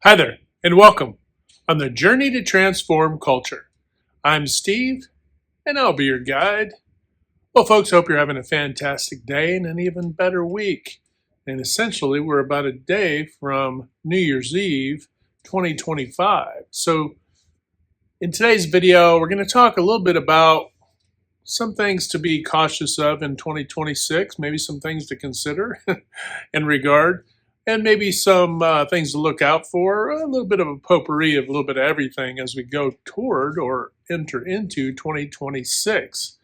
Hi there, and welcome on the journey to transform culture. I'm Steve, and I'll be your guide. Well, folks, hope you're having a fantastic day and an even better week. And essentially, we're about a day from New Year's Eve 2025. So, in today's video, we're going to talk a little bit about some things to be cautious of in 2026, maybe some things to consider in regard, and maybe some things to look out for, a little bit of a potpourri of a little bit of everything as we go toward or enter into 2026.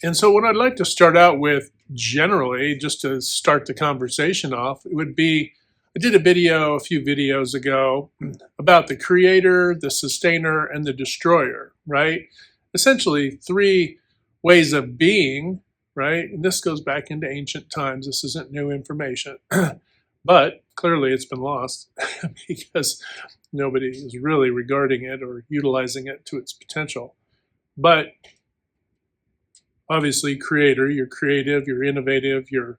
And so, what I'd like to start out with generally, just to start the conversation off, it would be I did a video a few videos ago about the creator, the sustainer, and the destroyer, right? Essentially, three ways of being, right? And this goes back into ancient times. This isn't new information, but clearly it's been lost because nobody is really regarding it or utilizing it to its potential. But obviously, creator, you're creative, you're innovative, you're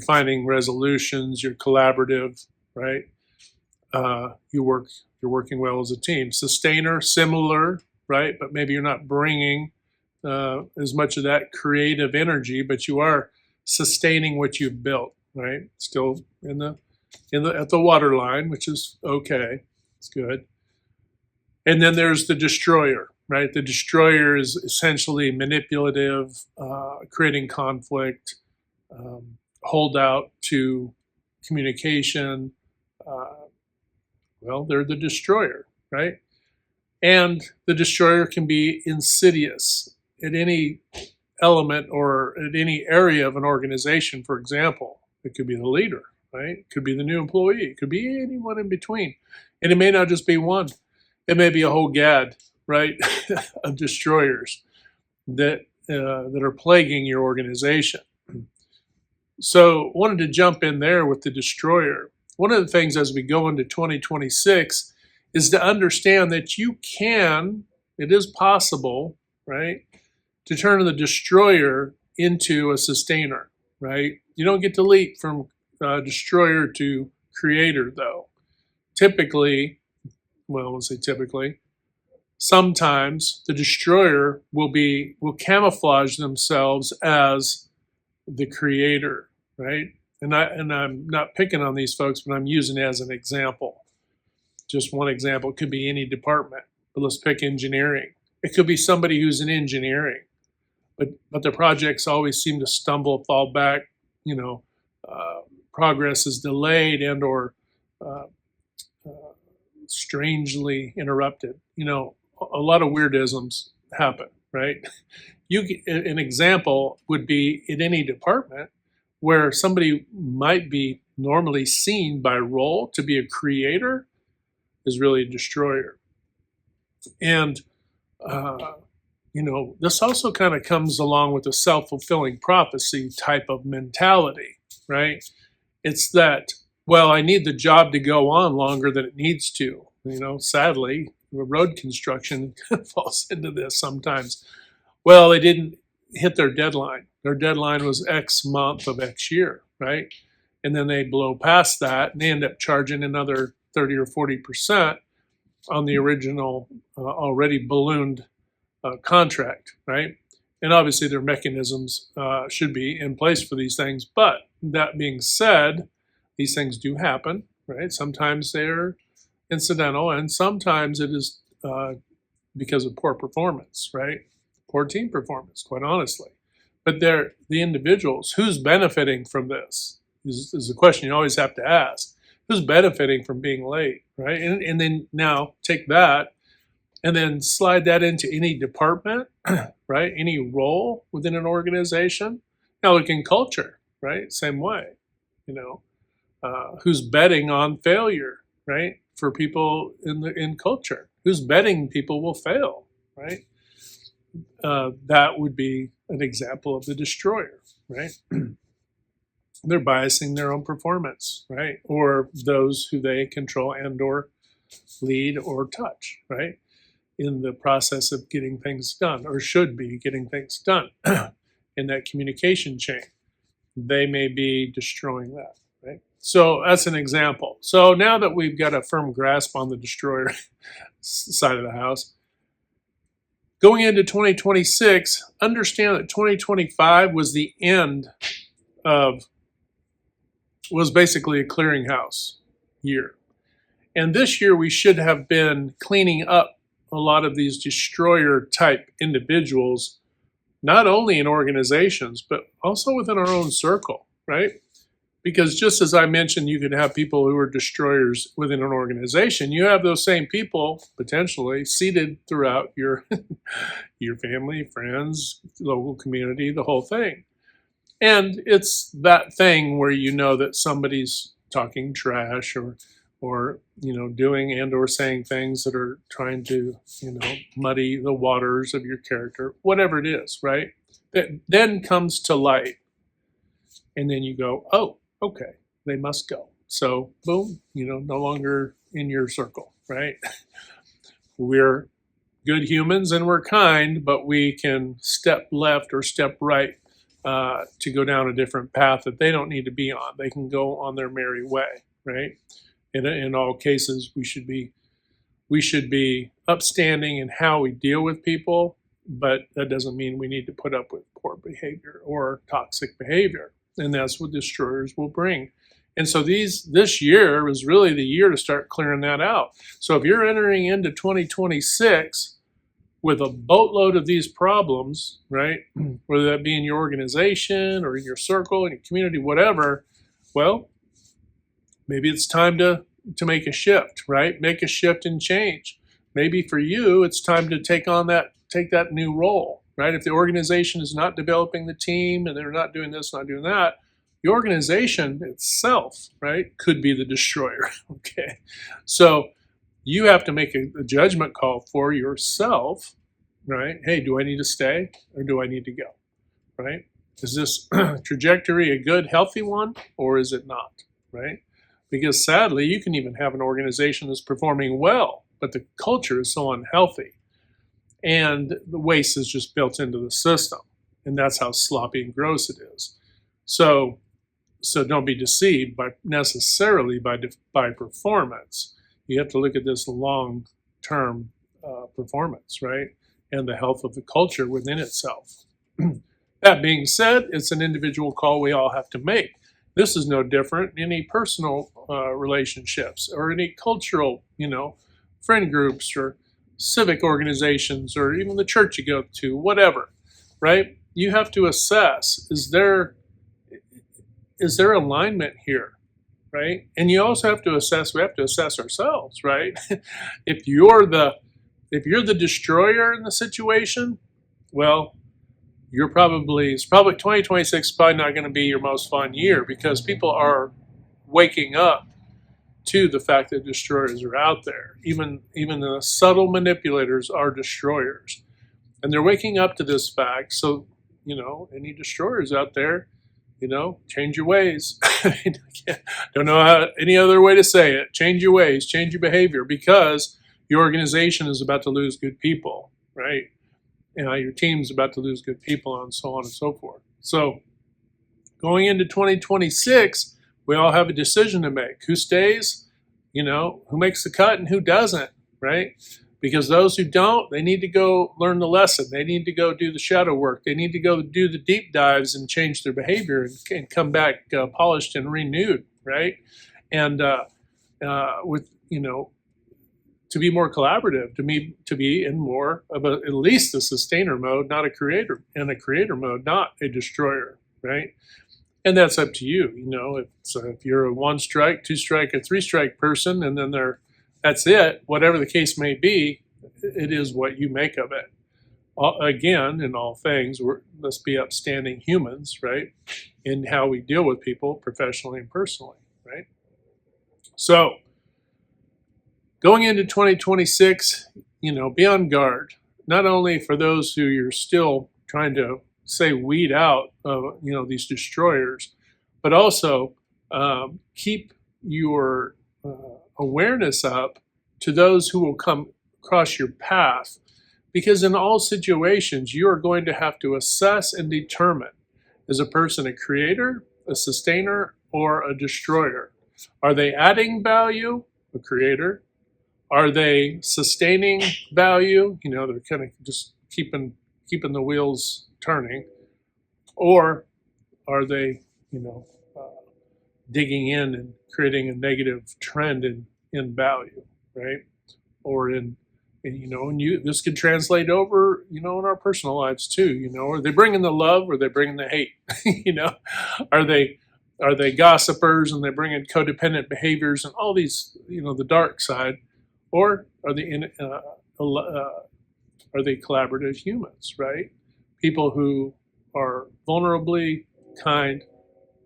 finding resolutions, you're collaborative, right? You're working well as a team. Sustainer, similar, right? But maybe you're not bringing as much of that creative energy, but you are sustaining what you've built, right? Still at the water line, which is okay. It's good. And then there's the destroyer, right? The destroyer is essentially manipulative, creating conflict, holdout to communication. Well, they're the destroyer, right? And the destroyer can be insidious at any element or at any area of an organization. For example, it could be the leader, right? It could be the new employee. It could be anyone in between. And it may not just be one. It may be a whole gad, right, of destroyers that are plaguing your organization. So wanted to jump in there with the destroyer. One of the things as we go into 2026 is to understand that it is possible, right, to turn the destroyer into a sustainer, right? You don't get to leap from destroyer to creator, though. Typically, well, let's say typically, sometimes the destroyer will camouflage themselves as the creator, right? And I'm not picking on these folks, but I'm using it as an example. Just one example. It could be any department, but let's pick engineering. It could be somebody who's in engineering, but the projects always seem to stumble, fall back. Progress is delayed and/or uh, uh, strangely interrupted. A lot of weirdisms happen, right? An example would be in any department where somebody might be normally seen by role to be a creator is really a destroyer. And, this also kind of comes along with a self fulfilling prophecy type of mentality, right? It's that, well, I need the job to go on longer than it needs to. Sadly, road construction falls into this sometimes. Well, they didn't hit their deadline. Their deadline was X month of X year, right? And then they blow past that and they end up charging another 30 or 40% on the original already ballooned contract, right? And obviously their mechanisms should be in place for these things. But that being said, these things do happen, right? Sometimes they're incidental and sometimes it is because of poor performance, right? Poor team performance, quite honestly. But they're the individuals. Who's benefiting from this is the question you always have to ask. Who's benefiting from being late, right? And then now take that and then slide that into any department, right? Any role within an organization. Now look in culture, right? Same way, who's betting on failure, right? For people in culture, who's betting people will fail, right? That would be an example of the destroyer, right? They're biasing their own performance, right? Or those who they control and/or lead or touch, right? In the process of getting things done, or should be getting things done in that communication chain. They may be destroying that, right? So that's an example. So now that we've got a firm grasp on the destroyer side of the house, going into 2026, understand that 2025 was the end of, was basically a clearinghouse year. And this year we should have been cleaning up a lot of these destroyer type individuals, not only in organizations, but also within our own circle, right? Because just as I mentioned, you could have people who are destroyers within an organization. You have those same people potentially seated throughout your your family, friends, local community, the whole thing. And it's that thing where you know that somebody's talking trash or doing and or saying things that are trying to muddy the waters of your character, whatever it is, right? That then comes to light, and then you go, oh, okay, they must go. So boom, no longer in your circle, right? We're good humans and we're kind, but we can step left or step right to go down a different path that they don't need to be on. They can go on their merry way, right? In all cases, we should be upstanding in how we deal with people, but that doesn't mean we need to put up with poor behavior or toxic behavior, and that's what destroyers will bring. And so this year was really the year to start clearing that out. So if you're entering into 2026 with a boatload of these problems, right, whether that be in your organization or in your circle, in your community, whatever, well, maybe it's time to make a shift, right? Make a shift and change. Maybe for you, it's time to take that new role, right? If the organization is not developing the team and they're not doing this, not doing that, the organization itself, right, could be the destroyer. Okay. So you have to make a judgment call for yourself, right? Hey, do I need to stay or do I need to go, right? Is this trajectory a good, healthy one, or is it not, right? Because sadly, you can even have an organization that's performing well, but the culture is so unhealthy and the waste is just built into the system. And that's how sloppy and gross it is. So don't be deceived by necessarily by performance. You have to look at this long-term performance, right? And the health of the culture within itself. That being said, it's an individual call we all have to make. This is no different in any personal relationships or any cultural, friend groups or civic organizations or even the church you go to, whatever, right? You have to assess, is there alignment here, right? And you also have to assess, we have to assess ourselves, right? If you're the destroyer in the situation, well, it's probably 2026 is probably not going to be your most fun year because people are waking up to the fact that destroyers are out there. Even the subtle manipulators are destroyers. And they're waking up to this fact. So, any destroyers out there, change your ways. Don't know any other way to say it. Change your ways, change your behavior, because your organization is about to lose good people, right? Your team's about to lose good people, and so on and so forth. So going into 2026, we all have a decision to make. Who stays, who makes the cut and who doesn't, right? Because those who don't, they need to go learn the lesson. They need to go do the shadow work. They need to go do the deep dives and change their behavior and come back polished and renewed, right? And with, to be more collaborative, to be in more of at least a sustainer mode, not a creator, and a creator mode, not a destroyer, right? And that's up to you. If you're a 1 strike, 2 strike, or 3 strike person, and then that's it, whatever the case may be, it is what you make of it. Again, in all things, let's be upstanding humans, right? In how we deal with people professionally and personally, right? So going into 2026, be on guard, not only for those who you're still trying to weed out, these destroyers, but also keep your awareness up to those who will come across your path, because in all situations, you are going to have to assess and determine, is a person a creator, a sustainer, or a destroyer? Are they adding value, a creator? Are they sustaining value? They're kind of just keeping the wheels turning, or are they, you know, uh, digging in and creating a negative trend in value, right? Or and this could translate over, in our personal lives too. Are they bringing the love or are they bringing the hate? you know, are they gossipers and they're bringing codependent behaviors and all these, the dark side, or are they are they collaborative humans, right? People who are vulnerably kind,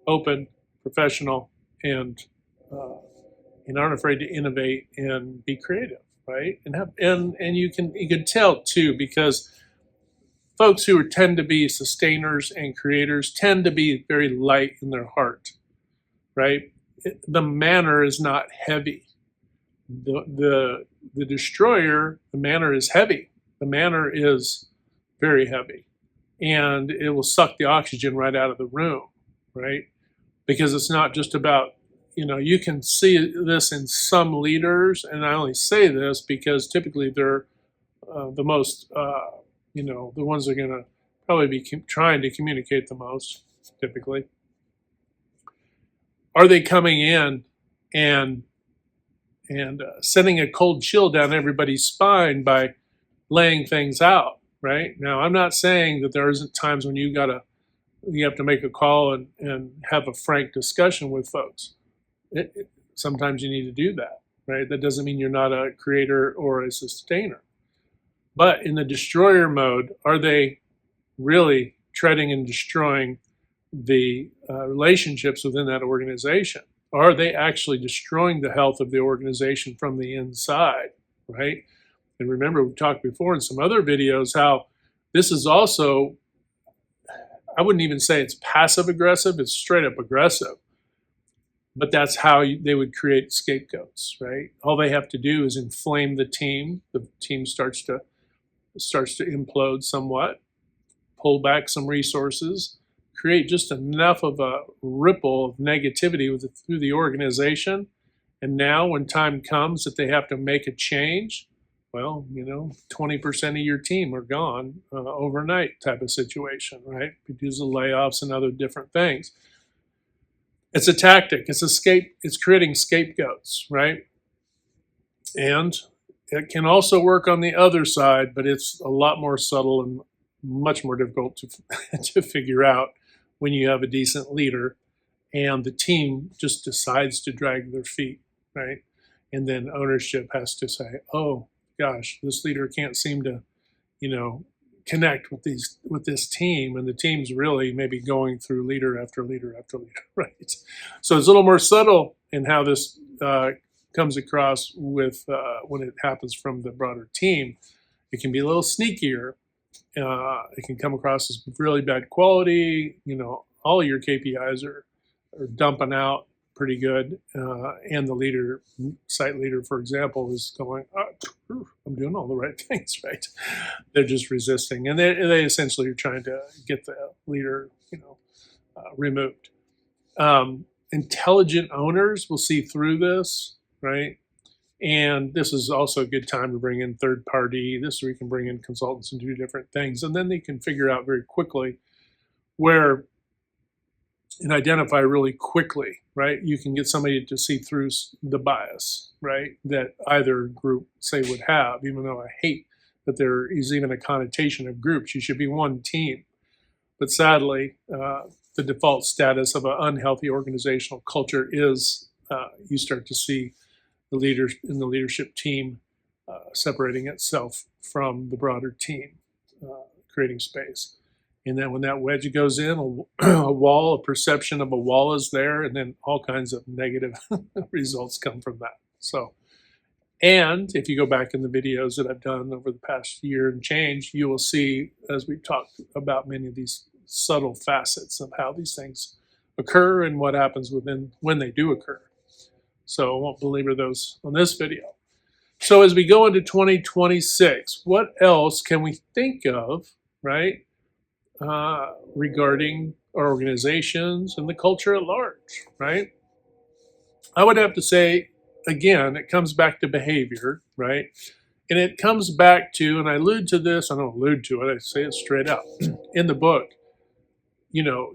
open, professional, and uh, aren't afraid to innovate and be creative, right? And you can tell too, because folks who tend to be sustainers and creators tend to be very light in their heart, right? The manner is not heavy. The destroyer, the manner is heavy. The manner is very heavy, and it will suck the oxygen right out of the room, right? Because it's not just about, you can see this in some leaders, and I only say this because typically they're the most, the ones that are going to probably be trying to communicate the most, typically. Are they coming in and sending a cold chill down everybody's spine by laying things out, right? Now, I'm not saying that there isn't times when you have to make a call and have a frank discussion with folks. Sometimes you need to do that, right? That doesn't mean you're not a creator or a sustainer. But in the destroyer mode, are they really treading and destroying the relationships within that organization? Are they actually destroying the health of the organization from the inside, right? And remember, we talked before in some other videos how this is also, I wouldn't even say it's passive aggressive, it's straight up aggressive. But that's how they would create scapegoats, right? All they have to do is inflame the team. The team starts to implode somewhat, pull back some resources, create just enough of a ripple of negativity through the organization. And now when time comes that they have to make a change, well, 20% of your team are gone overnight type of situation, right? Because of layoffs and other different things. It's a tactic. It's creating scapegoats, right? And it can also work on the other side, but it's a lot more subtle and much more difficult to figure out when you have a decent leader and the team just decides to drag their feet, right? And then ownership has to say, oh gosh, this leader can't seem to, connect with this team, and the team's really maybe going through leader after leader after leader, right? So it's a little more subtle in how this comes across with when it happens from the broader team. It can be a little sneakier. It can come across as really bad quality. All of your KPIs are dumping out pretty good, and the site leader, for example, is going, oh, I'm doing all the right things, right? They're just resisting, and they essentially are trying to get the leader, removed. Intelligent owners will see through this, right? And this is also a good time to bring in third party. This is where you can bring in consultants and do different things, and then they can figure out very quickly where and identify really quickly, right? You can get somebody to see through the bias, right, that either group, say, would have, even though I hate that there is even a connotation of groups. You should be one team. But sadly, the default status of an unhealthy organizational culture is you start to see the leaders in the leadership team separating itself from the broader team, creating space. And then when that wedge goes in, a perception of a wall is there, and then all kinds of negative results come from that. So, and if you go back in the videos that I've done over the past year and change, you will see, as we've talked about, many of these subtle facets of how these things occur and what happens when they do occur. So I won't belabor those on this video. So as we go into 2026, what else can we think of, right? regarding our organizations and the culture at large, right? I would have to say, again, it comes back to behavior, right? And it comes back to, and I allude to this, I don't allude to it, I say it straight out in the book. You know,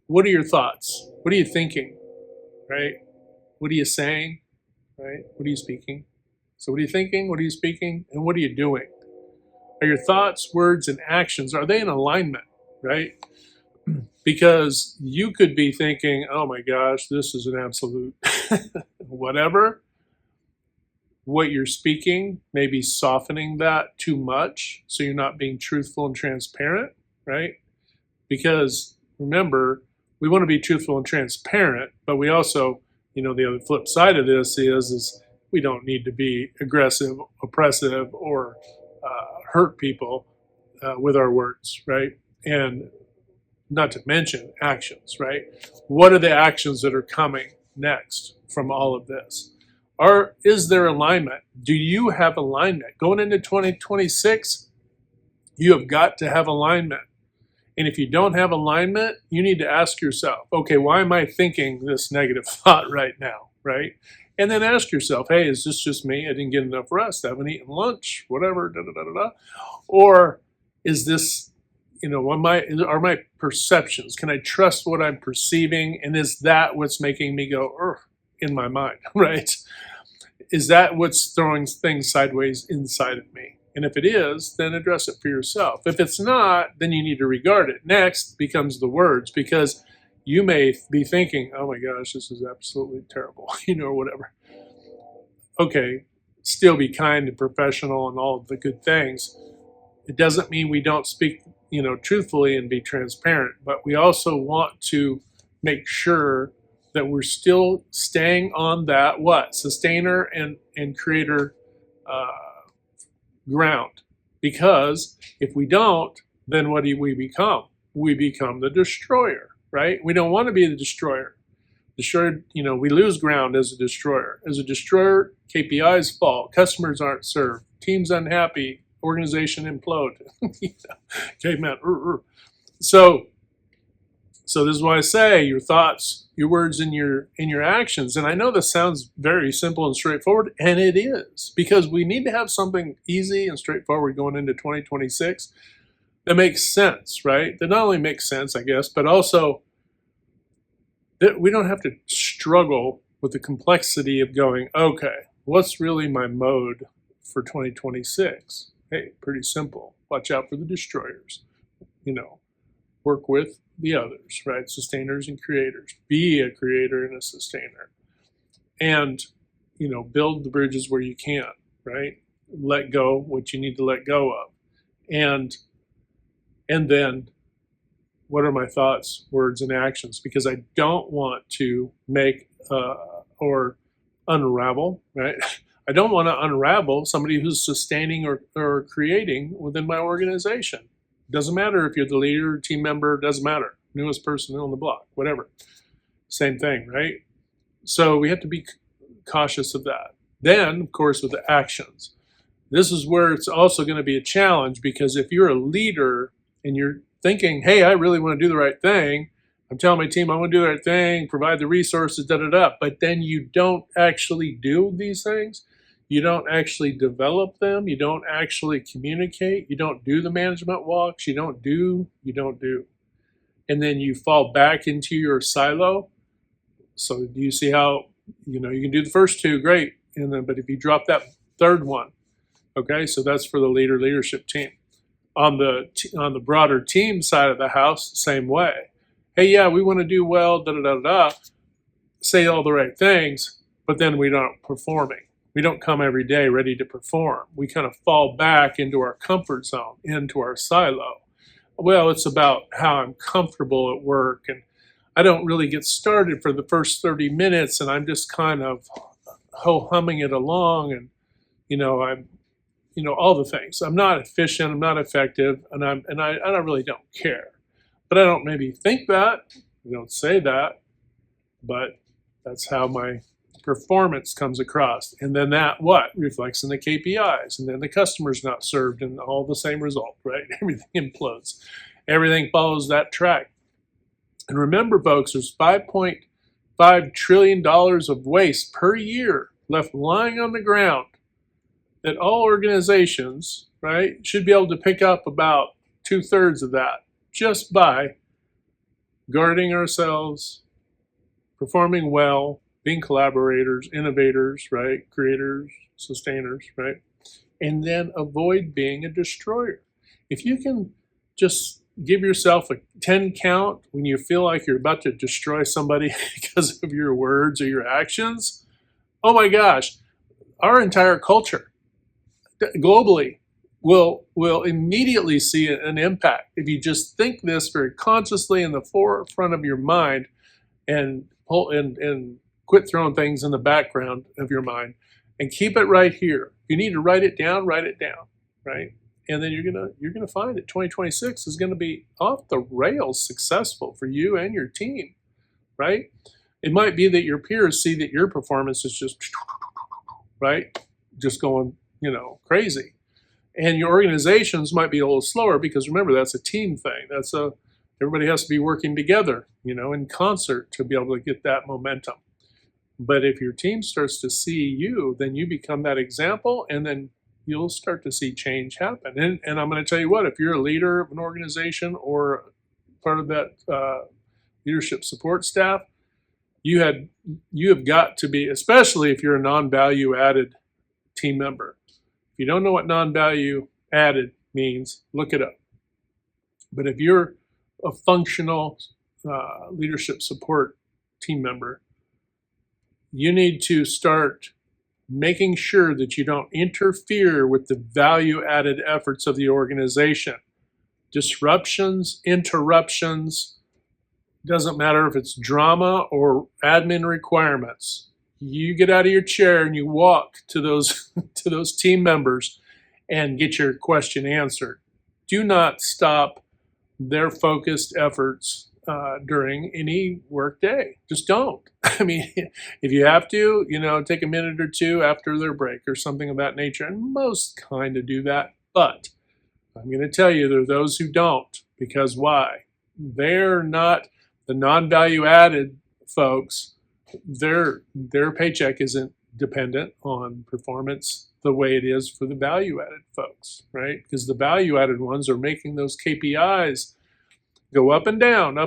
what are your thoughts? What are you thinking, right? What are you saying, right? What are you speaking? So what are you thinking? What are you speaking? And what are you doing? Are your thoughts, words, and actions, are they in alignment, right? Because you could be thinking, oh my gosh, this is an absolute whatever. What you're speaking, maybe softening that too much so you're not being truthful and transparent, right? Because remember, we want to be truthful and transparent, but we also, the other flip side of this is we don't need to be aggressive, oppressive, or hurt people with our words, right? And not to mention actions, right? What are the actions that are coming next from all of this? Is there alignment? Do you have alignment? Going into 2026, you have got to have alignment. And if you don't have alignment, you need to ask yourself, okay, why am I thinking this negative thought right now, right? And then ask yourself, hey, is this just me? I didn't get enough rest. I haven't eaten lunch, whatever, da da da da da. Or is this, are my perceptions? Can I trust what I'm perceiving? And is that what's making me go, ugh, in my mind, right? Is that what's throwing things sideways inside of me? And if it is, then address it for yourself. If it's not, then you need to regard it. Next becomes the words, because you may be thinking, oh my gosh, this is absolutely terrible, or whatever. Okay, still be kind and professional and all of the good things. It doesn't mean we don't speak, truthfully and be transparent, but we also want to make sure that we're still staying on that sustainer and creator ground. Because if we don't, then what do we become? We become the destroyer, right? We don't want to be the destroyer. Destroyer, we lose ground as a destroyer. As a destroyer, KPIs fall, customers aren't served, teams unhappy, organization implode. Okay, man. So this is why I say your thoughts, your words, and your actions. And I know this sounds very simple and straightforward, and it is, because we need to have something easy and straightforward going into 2026 that makes sense, right? That not only makes sense, I guess, but also that we don't have to struggle with the complexity of going, okay, what's really my mode for 2026? Hey, pretty simple. Watch out for the destroyers. Work with the others, right? Sustainers and creators. Be a creator and a sustainer. And, build the bridges where you can, right? Let go what you need to let go of. And then what are my thoughts, words, and actions? Because I don't want to make or unravel, right? I don't want to unravel somebody who's sustaining or creating within my organization. Doesn't matter if you're the leader, team member, doesn't matter. Newest person on the block, whatever. Same thing, right? So we have to be cautious of that. Then, of course, with the actions. This is where it's also going to be a challenge, because if you're a leader and you're thinking, hey, I really want to do the right thing, I'm telling my team I want to do the right thing, provide the resources, but then you don't actually do these things. You don't actually develop them. You don't actually communicate. You don't do the management walks. You don't do. And then you fall back into your silo. So do you see how, you can do the first two, great. But if you drop that third one, okay, so that's for the leadership team. On the broader team side of the house, same way. Hey, yeah, we want to do well, say all the right things, but then we don't performing. We don't come every day ready to perform. We kind of fall back into our comfort zone, into our silo. Well, it's about how I'm comfortable at work, and I don't really get started for the first 30 minutes, and I'm just kind of humming it along, and I'm all the things. I'm not efficient, I'm not effective, and I really don't care. But I don't maybe think that, I don't say that, but that's how my performance comes across. And then that reflects in the KPIs, and then the customer's not served and all the same result, right? Everything implodes. everything follows that track. And remember, folks, there's $5.5 trillion of waste per year left lying on the ground that all organizations, right, should be able to pick up about 2/3 of that just by guarding ourselves, performing well, being collaborators, innovators, right, creators, sustainers, right, and then avoid being a destroyer. If you can just give yourself a 10 count when you feel like you're about to destroy somebody because of your words or your actions, oh my gosh, our entire culture globally will immediately see an impact if you just think this very consciously in the forefront of your mind and quit throwing things in the background of your mind and keep it right here. If you need to write it down, right? And then you're gonna find that 2026 is gonna be off the rails successful for you and your team, right? It might be that your peers see that your performance is just right, just going, crazy. And your organizations might be a little slower because remember, that's a team thing. Everybody has to be working together, in concert to be able to get that momentum. But if your team starts to see you, then you become that example, and then you'll start to see change happen. And I'm going to tell you what, if you're a leader of an organization or part of that leadership support staff, you have got to be, especially if you're a non-value added team member. If you don't know what non-value added means, look it up. But if you're a functional leadership support team member, you need to start making sure that you don't interfere with the value-added efforts of the organization. Disruptions, interruptions, doesn't matter if it's drama or admin requirements. You get out of your chair and you walk to those to those team members and get your question answered. Do not stop their focused efforts during any work day. Just don't. I mean, if you have to, take a minute or two after their break or something of that nature, and most kind of do that. But I'm going to tell you, there are those who don't. Because why? They're not the non-value added folks. Their paycheck isn't dependent on performance the way it is for the value added folks, right? Because the value added ones are making those KPIs go up and down,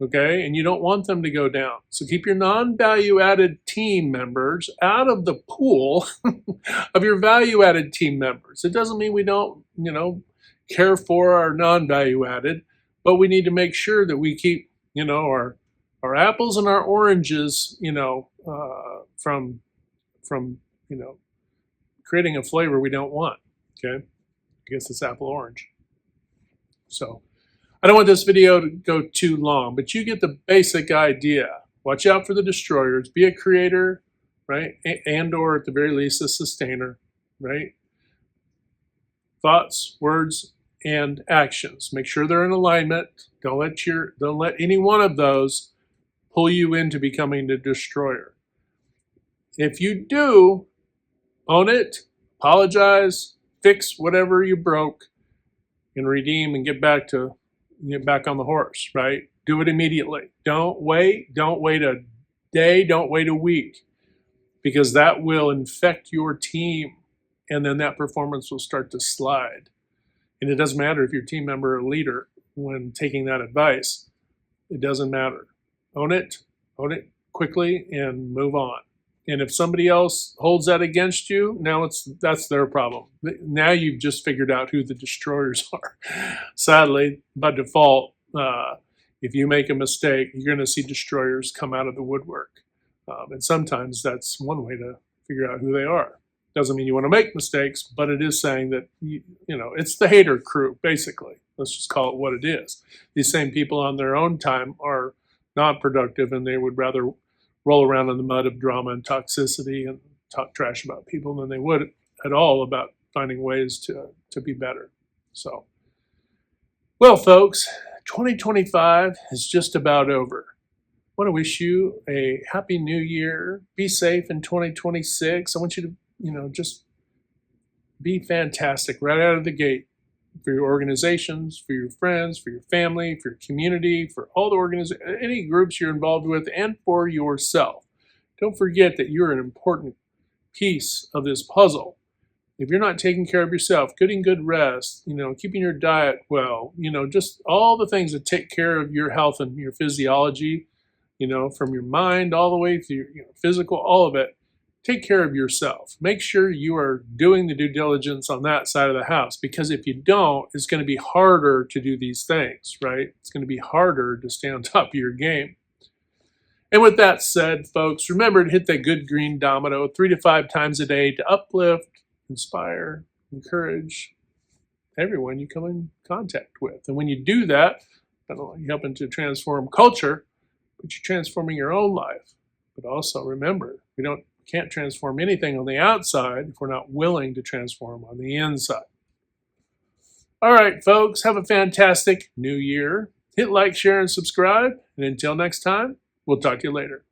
okay? And you don't want them to go down. So keep your non-value added team members out of the pool of your value added team members. It doesn't mean we don't, care for our non-value added, but we need to make sure that we keep, our apples and our oranges, from creating a flavor we don't want. Okay, I guess it's apple orange. So I don't want this video to go too long, but you get the basic idea. Watch out for the destroyers. Be a creator, right, and or at the very least a sustainer, right? Thoughts, words, and actions. Make sure they're in alignment. Don't let any one of those pull you into becoming the destroyer. If you do, own it, apologize, fix whatever you broke, and redeem and get back on the horse, right? Do it immediately. Don't wait a day, don't wait a week, because that will infect your team, and then that performance will start to slide. And it doesn't matter if you're a team member or leader when taking that advice. It doesn't matter. Own it quickly, and move on. And if somebody else holds that against you, that's their problem. Now you've just figured out who the destroyers are. Sadly, by default, if you make a mistake, you're going to see destroyers come out of the woodwork. And sometimes that's one way to figure out who they are. Doesn't mean you want to make mistakes, but it is saying that, it's the hater crew, basically. Let's just call it what it is. These same people on their own time are not productive, and they would rather roll around in the mud of drama and toxicity and talk trash about people than they would at all about finding ways to be better. So, well, folks, 2025 is just about over. I want to wish you a happy new year. Be safe in 2026. I want you to, just be fantastic right out of the gate. for your organizations, for your friends, for your family, for your community, for all the any groups you're involved with, and for yourself. Don't forget that you're an important piece of this puzzle. If you're not taking care of yourself, getting good rest, keeping your diet well, just all the things that take care of your health and your physiology, from your mind all the way through your physical, all of it, take care of yourself. Make sure you are doing the due diligence on that side of the house, because if you don't, it's going to be harder to do these things, right? It's going to be harder to stay on top of your game. And with that said, folks, remember to hit that good green domino 3 to 5 times a day to uplift, inspire, encourage everyone you come in contact with. And when you do that, not only helping to transform culture, but you're transforming your own life. But also remember, can't transform anything on the outside if we're not willing to transform on the inside. All right, folks, have a fantastic new year. Hit like, share, and subscribe. And until next time, we'll talk to you later.